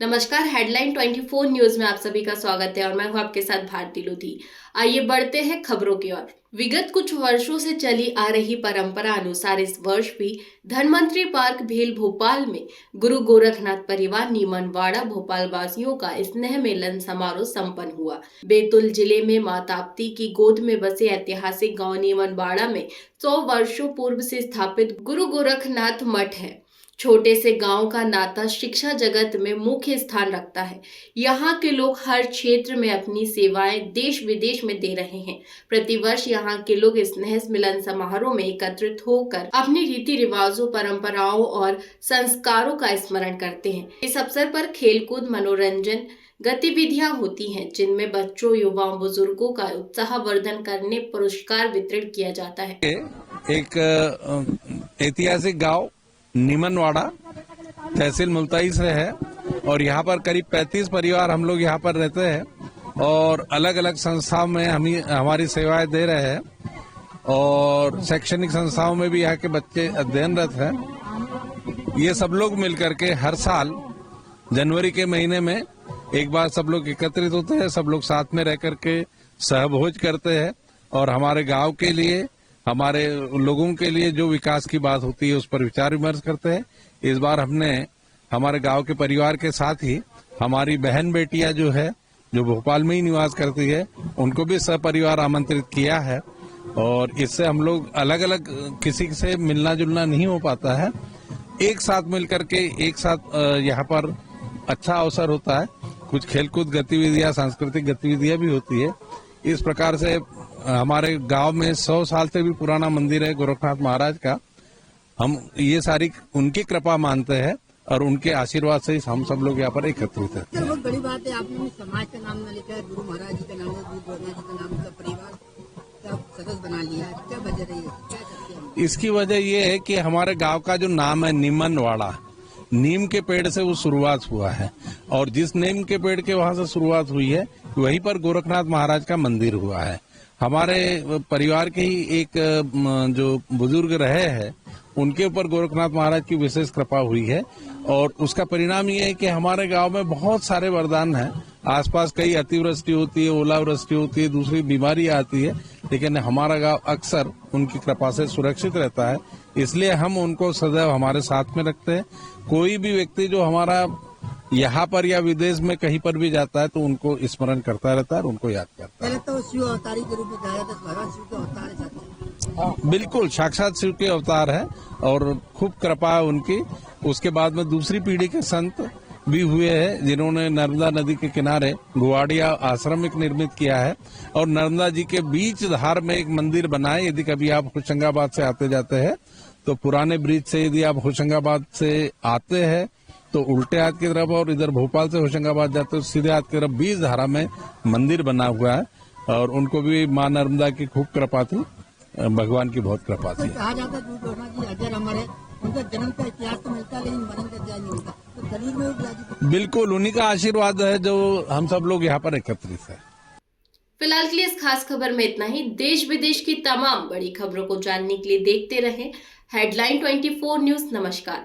नमस्कार। Headline 24 news में आप सभी का स्वागत है और मैं हूं आपके साथ भारती लोधी। आइए बढ़ते हैं खबरों की ओर। विगत कुछ वर्षों से चली आ रही परंपरा अनुसार इस वर्ष भी धन्वंतरी पार्क भेल भोपाल में गुरु गोरखनाथ परिवार नीमनवाड़ा भोपाल वासियों का स्नेह मिलन समारोह संपन्न हुआ। बैतूल जिले में मां ताप्ती की गोद में बसे ऐतिहासिक गाँव नीमनवाड़ा में 100 वर्षों पूर्व से स्थापित गुरु गोरखनाथ मठ है। छोटे से गांव का नाता शिक्षा जगत में मुख्य स्थान रखता है। यहाँ के लोग हर क्षेत्र में अपनी सेवाएं देश विदेश में दे रहे हैं। प्रतिवर्ष यहाँ के लोग स्नेह मिलन समारोह में एकत्रित होकर अपने रीति रिवाजों, परंपराओं और संस्कारों का स्मरण करते हैं। इस अवसर पर खेलकूद, मनोरंजन गतिविधियां होती हैं, जिनमें बच्चों, युवाओं, बुजुर्गों का उत्साहवर्धन करने पुरस्कार वितरित किया जाता है। एक ऐतिहासिक गांव नीमनवाड़ा तहसील मुल्ताई से है और यहाँ पर करीब 35 परिवार हम लोग यहाँ पर रहते हैं और अलग अलग संस्थाओं में हम हमारी सेवाएं दे रहे हैं और शैक्षणिक संस्थाओं में भी यहाँ के बच्चे अध्ययनरत हैं। ये सब लोग मिलकर के हर साल जनवरी के महीने में एक बार सब लोग एकत्रित होते हैं, सब लोग साथ में रह करके सहभोज करते हैं और हमारे गांव के लिए, हमारे लोगों के लिए जो विकास की बात होती है उस पर विचार विमर्श करते हैं। इस बार हमने हमारे गांव के परिवार के साथ ही हमारी बहन बेटियां जो है, जो भोपाल में ही निवास करती है, उनको भी सपरिवार आमंत्रित किया है और इससे हम लोग अलग अलग किसी से मिलना जुलना नहीं हो पाता है। एक साथ मिलकर के एक साथ यहाँ पर अच्छा अवसर होता है। कुछ खेलकूद गतिविधियां, सांस्कृतिक गतिविधियां भी होती है। इस प्रकार से हमारे गांव में 100 साल से भी पुराना मंदिर है गोरखनाथ महाराज का। हम ये सारी उनकी कृपा मानते हैं और उनके आशीर्वाद से हम सब लोग यहाँ पर एकत्रित हैं। बहुत बड़ी बात है, आपने समाज का नाम न लिखा है, गुरु महाराज जी का नाम है, गुरु गोरखनाथ जी का नाम, का परिवार का सदस्य बना लिया है। क्या वजह रही है, क्या करते हैं? इसकी वजह ये है कि हमारे गांव का जो नाम है नीमनवाड़ा, नीम के पेड़ से वो शुरुआत हुआ है और जिस नीम के पेड़ के वहां से शुरुआत हुई है वहीं पर गोरखनाथ महाराज का मंदिर हुआ है। हमारे परिवार के ही एक जो बुजुर्ग रहे हैं उनके ऊपर गोरखनाथ महाराज की विशेष कृपा हुई है और उसका परिणाम ये है कि हमारे गांव में बहुत सारे वरदान हैं। आसपास कई अतिवृष्टि होती है, ओलावृष्टि होती है, दूसरी बीमारी आती है, लेकिन हमारा गांव अक्सर उनकी कृपा से सुरक्षित रहता है। इसलिए हम उनको सदैव हमारे साथ में रखते हैं। कोई भी व्यक्ति जो हमारा यहाँ पर या विदेश में कहीं पर भी जाता है तो उनको स्मरण करता रहता है और उनको याद करता है। पहले तो शिव अवतारी के रूप में कहा जाता है, भगवान शिव के अवतार है। बिल्कुल साक्षात शिव के अवतार है और खूब कृपा है उनकी। उसके बाद में दूसरी पीढ़ी के संत भी हुए हैं जिन्होंने नर्मदा नदी के किनारे गुवाड़िया आश्रम एक निर्मित किया है और नर्मदा जी के बीच धार में एक मंदिर बनाए। यदि कभी आप होशंगाबाद से आते जाते हैं तो पुराने ब्रिज से यदि आप होशंगाबाद से आते हैं तो उल्टे हाथ की तरफ और इधर भोपाल से होशंगाबाद जाते हो सीधे हाथ की तरफ बीच धारा में मंदिर बना हुआ है और उनको भी मां नर्मदा की खूब कृपा थी, भगवान की बहुत कृपा थी। कहा जाता है गुरु गोरखनाथ जी अजर अमर है, उनका जन्म का इतिहास तो मिलता है लेकिन मरण का इतिहास नहीं मिलता। तो दलील में बिल्कुल उन्हीं का आशीर्वाद है जो हम सब लोग यहाँ पर एकत्रित है। फिलहाल के लिए इस खास खबर में इतना ही। देश विदेश की तमाम बड़ी खबरों को जानने के लिए देखते रहें हेडलाइन 24 न्यूज। नमस्कार।